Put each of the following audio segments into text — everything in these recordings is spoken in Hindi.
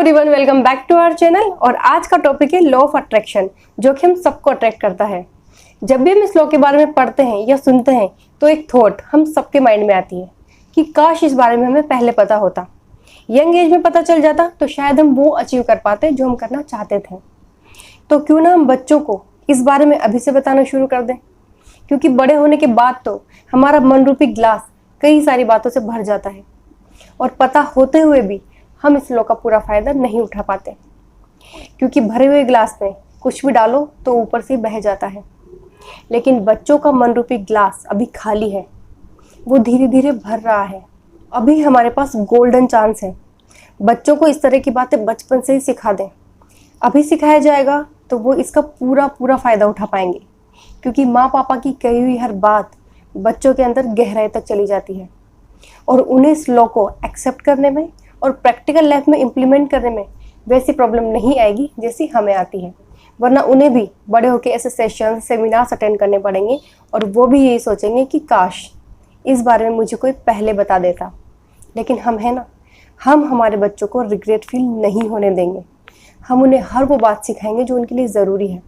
Everyone, welcome back to our channel. और आज का टॉपिक है लॉ ऑफ अट्रैक्शन, जो कि हम सबको अट्रैक्ट करता है। जब भी हम इस लॉ के बारे में पढ़ते हैं या सुनते हैं तो एक थॉट हम सबके माइंड में आती है कि काश इस बारे में हमें पहले पता होता, यंग एज में पता चल जाता तो शायद हम वो अचीव कर पाते जो हम करना चाहते थे। तो क्यों ना हम बच्चों को इस बारे में अभी से बताना शुरू कर दें, क्योंकि बड़े होने के बाद तो हमारा मन रूपी ग्लास कई सारी बातों से भर जाता है और पता होते हुए भी हम इस लॉ का पूरा फायदा नहीं उठा पाते, क्योंकि भरे हुए ग्लास में कुछ भी डालो तो ऊपर से बह जाता है। लेकिन बच्चों का मन रूपी ग्लास अभी खाली है, वो धीरे धीरे भर रहा है। अभी हमारे पास गोल्डन चांस है। बच्चों को इस तरह की बातें बचपन से ही सिखा दें। अभी सिखाया जाएगा तो वो इसका पूरा पूरा फायदा उठा पाएंगे, क्योंकि माँ पापा की कही हुई हर बात बच्चों के अंदर गहराई तक चली जाती है और उन्हें इस लॉ को एक्सेप्ट करने में और प्रैक्टिकल लाइफ में इम्प्लीमेंट करने में वैसी प्रॉब्लम नहीं आएगी जैसी हमें आती है। वरना उन्हें भी बड़े होकर ऐसे सेशन सेमिनार्स अटेंड करने पड़ेंगे और वो भी यही सोचेंगे कि काश इस बारे में मुझे कोई पहले बता देता। लेकिन हम है ना, हम हमारे बच्चों को रिग्रेट फील नहीं होने देंगे। हम उन्हें हर वो बात सिखाएंगे जो उनके लिए ज़रूरी है।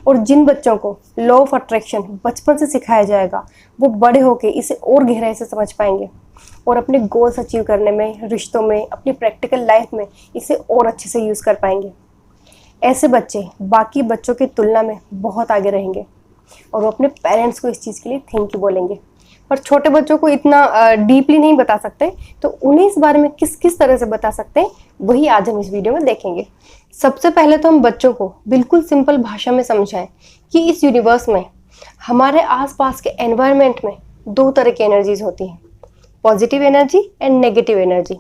और जिन बच्चों को लॉ ऑफ अट्रैक्शन बचपन से सिखाया जाएगा वो बड़े होकर इसे और गहराई से समझ पाएंगे और अपने गोल्स अचीव करने में, रिश्तों में, अपनी प्रैक्टिकल लाइफ में इसे और अच्छे से यूज़ कर पाएंगे। ऐसे बच्चे बाकी बच्चों की तुलना में बहुत आगे रहेंगे और वो अपने पेरेंट्स को इस चीज़ के लिए थैंक यू बोलेंगे। पर छोटे बच्चों को इतना डीपली नहीं बता सकते, तो उन्हें इस बारे में किस किस तरह से बता सकते हैं वही आज हम इस वीडियो में देखेंगे। सबसे पहले तो हम बच्चों को बिल्कुल सिंपल भाषा में समझाएं कि इस यूनिवर्स में हमारे आसपास के एनवायरनमेंट में दो तरह की एनर्जीज होती हैं, positive energy and negative energy.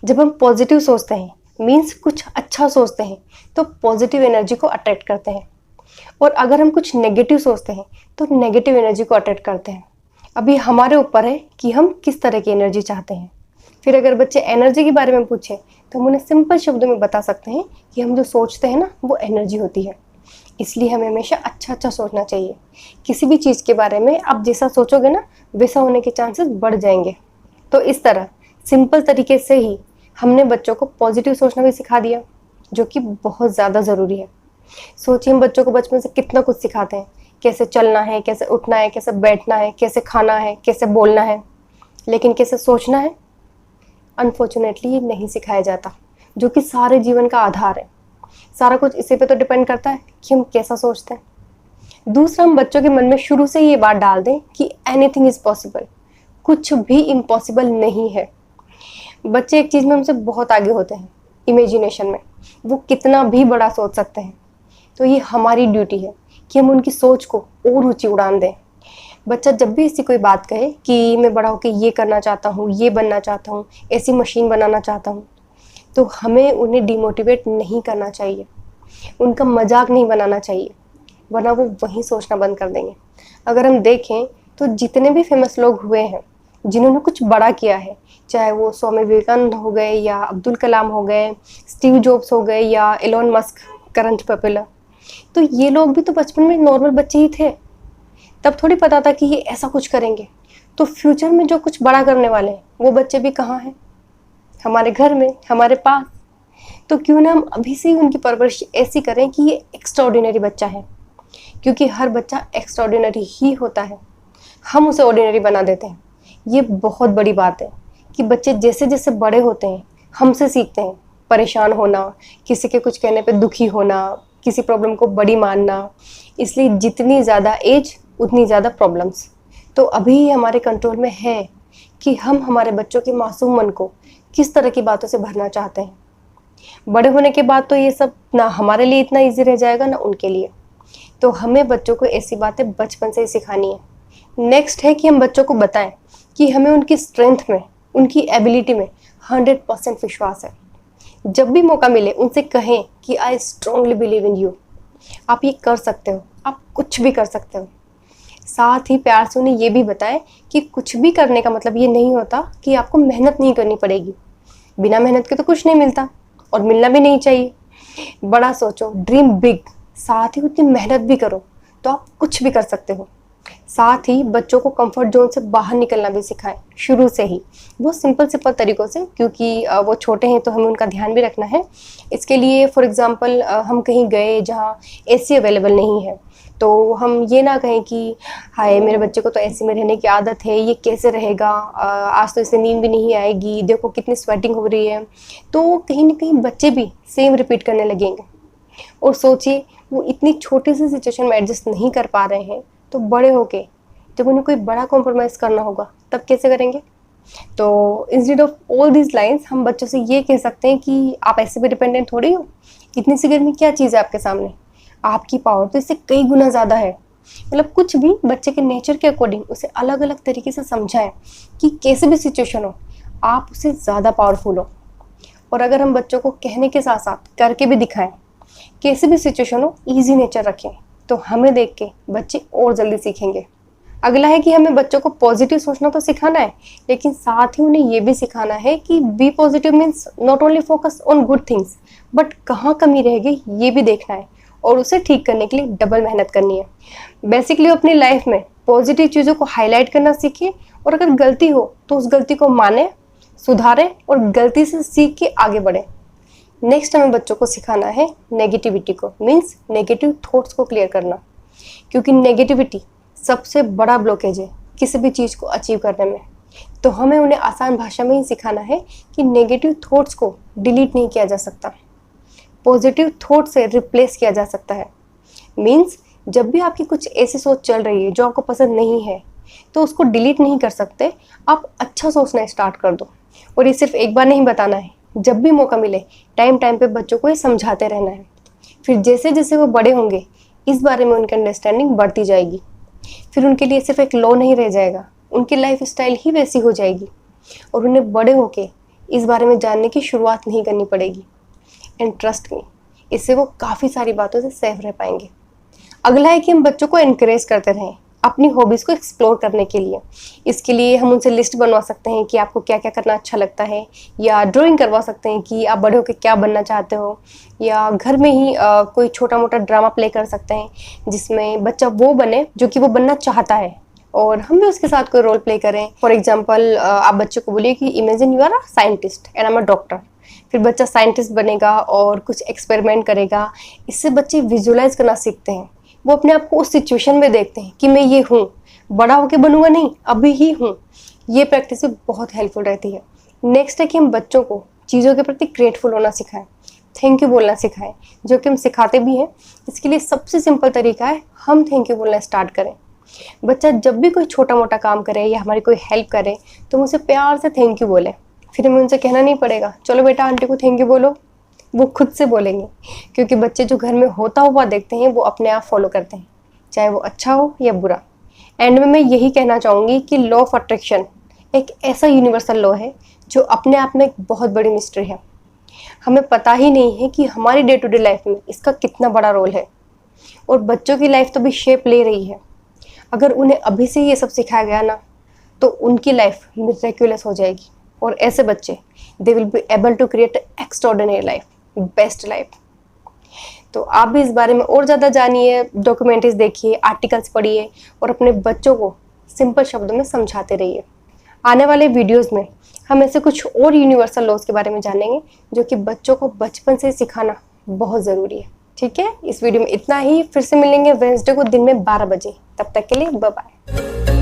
जब हम पॉजिटिव सोचते हैं मीन्स कुछ अच्छा सोचते हैं तो पॉजिटिव एनर्जी को अट्रैक्ट करते हैं, और अगर हम कुछ नेगेटिव सोचते हैं तो नेगेटिव एनर्जी को अट्रैक्ट करते हैं। अभी हमारे ऊपर है कि हम किस तरह की एनर्जी चाहते हैं। फिर अगर बच्चे एनर्जी के बारे में पूछे तो हम उन्हें सिंपल शब्दों में बता सकते हैं कि हम जो सोचते हैं ना वो एनर्जी होती है। इसलिए हमें हमेशा अच्छा सोचना चाहिए। किसी भी चीज़ के बारे में आप जैसा सोचोगे ना वैसा होने के चांसेस बढ़ जाएंगे। तो इस तरह सिंपल तरीके से ही हमने बच्चों को पॉजिटिव सोचना भी सिखा दिया, जो कि बहुत ज़्यादा ज़रूरी है। सोचिए, हम बच्चों को बचपन से कितना कुछ सिखाते हैं, कैसे चलना है, कैसे उठना है, कैसे बैठना है, कैसे खाना है, कैसे बोलना है, लेकिन कैसे सोचना है अनफॉर्चुनेटली ये नहीं सिखाया जाता, जो कि सारे जीवन का आधार है। सारा कुछ इसी पे तो डिपेंड करता है कि हम कैसा सोचते हैं। दूसरा, हम बच्चों के मन में शुरू से ही ये बात डाल दें कि एनीथिंग इज़ पॉसिबल, कुछ भी इम्पॉसिबल नहीं है। बच्चे एक चीज़ में हमसे बहुत आगे होते हैं, इमेजिनेशन में। वो कितना भी बड़ा सोच सकते हैं। तो ये हमारी ड्यूटी है कि हम उनकी सोच को और ऊंची उड़ान दें। बच्चा जब भी ऐसी कोई बात कहे कि मैं बड़ा होकर ये करना चाहता हूँ, ये बनना चाहता हूँ, ऐसी मशीन बनाना चाहता हूँ, तो हमें उन्हें डिमोटिवेट नहीं करना चाहिए, उनका मजाक नहीं बनाना चाहिए, वरना वो वहीं सोचना बंद कर देंगे। अगर हम देखें तो जितने भी फेमस लोग हुए हैं जिन्होंने कुछ बड़ा किया है, चाहे वो स्वामी विवेकानंद हो गए या अब्दुल कलाम हो गए, स्टीव जॉब्स हो गए या एलोन मस्क करंट पॉपुलर, तो ये लोग भी तो बचपन में नॉर्मल बच्चे ही थे। तब थोड़ी पता था कि ये ऐसा कुछ करेंगे। तो फ्यूचर में जो कुछ बड़ा करने वाले हैं वो बच्चे भी कहाँ हैं? हमारे घर में, हमारे पास। तो क्यों ना हम अभी से ही उनकी परवरिश ऐसी करें कि ये एक्स्ट्राऑर्डिनरी बच्चा है, क्योंकि हर बच्चा एक्स्ट्राऑर्डिनरी ही होता है। हम उसे ऑर्डिनरी बना देते हैं। ये बहुत बड़ी बात है कि बच्चे जैसे जैसे बड़े होते हैं हमसे सीखते हैं परेशान होना, किसी के कुछ कहने पे दुखी होना, किसी प्रॉब्लम को बड़ी मानना। इसलिए जितनी ज़्यादा एज उतनी ज़्यादा प्रॉब्लम्स। तो अभी हमारे कंट्रोल में है कि हम हमारे बच्चों के मासूम मन को किस तरह की बातों से भरना चाहते हैं। बड़े होने के बाद तो ये सब ना हमारे लिए इतना ईजी रह जाएगा ना उनके लिए। तो हमें बच्चों को ऐसी बातें बचपन से ही सिखानी है। नेक्स्ट है कि हम बच्चों को बताएं कि हमें उनकी स्ट्रेंथ में, उनकी एबिलिटी में 100% विश्वास है। जब भी मौका मिले उनसे कहें कि I strongly believe in you, आप ये कर सकते हो, आप कुछ भी कर सकते हो। साथ ही प्यार से उन्हें ये भी बताएं कि कुछ भी करने का मतलब ये नहीं होता कि आपको मेहनत नहीं करनी पड़ेगी। बिना मेहनत के तो कुछ नहीं मिलता और मिलना भी नहीं चाहिए। बड़ा सोचो, ड्रीम बिग, साथ ही उतनी मेहनत भी करो तो आप कुछ भी कर सकते हो। साथ ही बच्चों को कंफर्ट जोन से बाहर निकलना भी सिखाएं शुरू से ही, बहुत सिंपल तरीक़ों से, क्योंकि वो छोटे हैं तो हमें उनका ध्यान भी रखना है। इसके लिए फॉर एग्ज़ाम्पल हम कहीं गए जहाँ एसी अवेलेबल नहीं है, तो हम ये ना कहें कि हाय मेरे बच्चे को तो एसी में रहने की आदत है, ये कैसे रहेगा, आज तो इसे नींद भी नहीं आएगी, देखो कितनी स्वेटिंग हो रही है। तो कहीं ना कहीं बच्चे भी सेम रिपीट करने लगेंगे। और सोचिए वो इतनी छोटी सी सिचुएशन में एडजस्ट नहीं कर पा रहे हैं, तो बड़े होके जब उन्हें कोई बड़ा कॉम्प्रोमाइज़ करना होगा तब कैसे करेंगे। तो instead of all these lines हम बच्चों से ये कह सकते हैं कि आप ऐसे भी डिपेंडेंट थोड़ी हो, इतनी सी गर्मी क्या चीज़ है आपके सामने, आपकी पावर तो इससे कई गुना ज़्यादा है। मतलब कुछ भी बच्चे के नेचर के अकॉर्डिंग उसे अलग अलग तरीके से समझाएं कि कैसे भी सिचुएशन हो आप उससे ज़्यादा पावरफुल हो। और अगर हम बच्चों को कहने के साथ साथ करके भी दिखाएं, कैसे भी सिचुएशन हो ईजी नेचर रखें, तो हमें देख के बच्चे और जल्दी सीखेंगे। अगला है कि हमें बच्चों को पॉजिटिव सोचना तो सिखाना है, लेकिन साथ ही उन्हें ये भी सिखाना है कि be positive means not only focus on good things, but कहाँ कमी रह गई ये भी देखना है और उसे ठीक करने के लिए डबल मेहनत करनी है। बेसिकली अपनी लाइफ में पॉजिटिव चीज़ों को हाईलाइट करना सीखिए, और अगर गलती हो तो उस गलती को माने, सुधारें और गलती से सीख के आगे बढ़ें। नेक्स्ट हमें बच्चों को सिखाना है नेगेटिविटी को, मीन्स नेगेटिव थॉट्स को क्लियर करना, क्योंकि नेगेटिविटी सबसे बड़ा ब्लॉकेज है किसी भी चीज़ को अचीव करने में। तो हमें उन्हें आसान भाषा में ही सिखाना है कि नेगेटिव थॉट्स को डिलीट नहीं किया जा सकता, पॉजिटिव थॉट से रिप्लेस किया जा सकता है। मीन्स जब भी आपकी कुछ ऐसी सोच चल रही है जो आपको पसंद नहीं है, तो उसको डिलीट नहीं कर सकते, आप अच्छा सोचना स्टार्ट कर दो। और ये सिर्फ एक बार नहीं बताना है, जब भी मौका मिले टाइम टाइम पे बच्चों को ये समझाते रहना है। फिर जैसे जैसे वो बड़े होंगे इस बारे में उनकी अंडरस्टैंडिंग बढ़ती जाएगी, फिर उनके लिए सिर्फ एक लॉ नहीं रह जाएगा, उनकी लाइफ स्टाइल ही वैसी हो जाएगी और उन्हें बड़े होके इस बारे में जानने की शुरुआत नहीं करनी पड़ेगी। एंड ट्रस्ट मी, इससे वो काफ़ी सारी बातों से सेफ रह पाएंगे। अगला है कि हम बच्चों को एनकरेज करते रहें अपनी हॉबीज़ को एक्सप्लोर करने के लिए। इसके लिए हम उनसे लिस्ट बनवा सकते हैं कि आपको क्या क्या करना अच्छा लगता है, या ड्राइंग करवा सकते हैं कि आप बड़े होकर क्या बनना चाहते हो, या घर में ही कोई छोटा मोटा ड्रामा प्ले कर सकते हैं जिसमें बच्चा वो बने जो कि वो बनना चाहता है और हम भी उसके साथ कोई रोल प्ले करें। फॉर एग्जाम्पल आप बच्चे को बोलिए कि imagine you are a scientist and I am a doctor. फिर बच्चा साइंटिस्ट बनेगा और कुछ एक्सपेरिमेंट करेगा। इससे बच्चे विजुअलाइज करना सीखते हैं, वो अपने आप को उस सिचुएशन में देखते हैं कि मैं ये हूँ, बड़ा होके बनूंगा नहीं, अभी ही हूँ। ये प्रैक्टिस भी बहुत हेल्पफुल रहती है। नेक्स्ट है कि हम बच्चों को चीज़ों के प्रति ग्रेटफुल होना सिखाएं, थैंक यू बोलना सिखाएं, जो कि हम सिखाते भी हैं। इसके लिए सबसे सिंपल तरीका है हम थैंक यू बोलना स्टार्ट करें। बच्चा जब भी कोई छोटा मोटा काम करे या हमारी कोई हेल्प करे तो हम उसे प्यार से थैंक यू बोलें। फिर हमें उनसे कहना नहीं पड़ेगा चलो बेटा आंटी को थैंक यू बोलो, वो खुद से बोलेंगे, क्योंकि बच्चे जो घर में होता हुआ देखते हैं वो अपने आप फॉलो करते हैं, चाहे वो अच्छा हो या बुरा। एंड में मैं यही कहना चाहूँगी कि लॉ ऑफ अट्रैक्शन एक ऐसा यूनिवर्सल लॉ है जो अपने आप में एक बहुत बड़ी मिस्ट्री है। हमें पता ही नहीं है कि हमारी डे टू डे लाइफ में इसका कितना बड़ा रोल है, और बच्चों की लाइफ तो भी शेप ले रही है। अगर उन्हें अभी से ये सब सिखाया गया ना तो उनकी लाइफ मिरेक्युलस हो जाएगी, और ऐसे बच्चे they will be able to create extraordinary life, best life. तो आप भी इस बारे में और ज़्यादा जानिए, डॉक्यूमेंट्रीज देखिए, आर्टिकल्स पढ़िए और अपने बच्चों को सिंपल शब्दों में समझाते रहिए। आने वाले वीडियोस में हम ऐसे कुछ और यूनिवर्सल लॉज के बारे में जानेंगे जो कि बच्चों को बचपन से सिखाना बहुत ज़रूरी है। ठीक है, इस वीडियो में इतना ही। फिर से मिलेंगे वेडनेसडे को दिन में 12 बजे। तब तक के लिए बाय बाय।